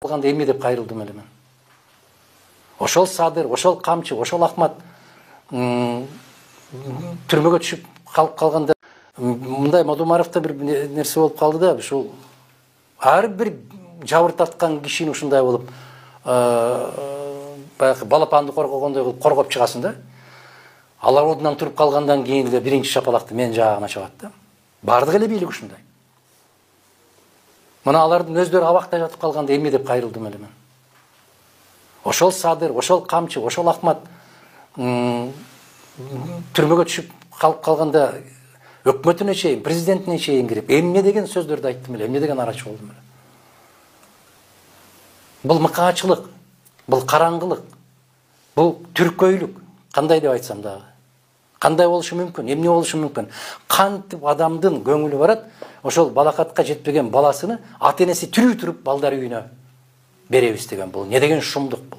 калганда эмне деп кайрылдым эле мен. Ошол Садыр, ошол Камчы, ошол Ахмат түрмөгө түшүп калып калганда мындай Мадумаровда бир нерсе болуп калды да, ушул ар бир жабыр тарткан кишини ушундай болуп баягы балапанды коргогондой кылып коргоп чыгасың да. Алар ордунан туруп калгандан кийин эле биринчи шапалакты мен жаагыма чыгат да. Бардык эле бийлик ушундай. Мына алардын өздөрү абакта жатып калганда эмне деп кайрылдым эле мен. Ошол Садыр, ошол Камчы, ошол Ахмат түрмөгө түшүп калып калганда өкмөтүнө чейин, президентине чейин кирип, эмне деген сөздөрдү айттым эле, эмне деген арачы болдум эле. Бул мыкаачылык, бул караңгылык, бул түркөйлүк, кандай деп айтсам дагы. Кандай болушу мүмкүн, эмне болушу мүмкүн? Кантип адамдын көңүлү барат, ошол балакатка жетпеген баласыны ата энеси тирүү туруп балдар үйүнө беребиз деген бул. Не деген шумдук бул?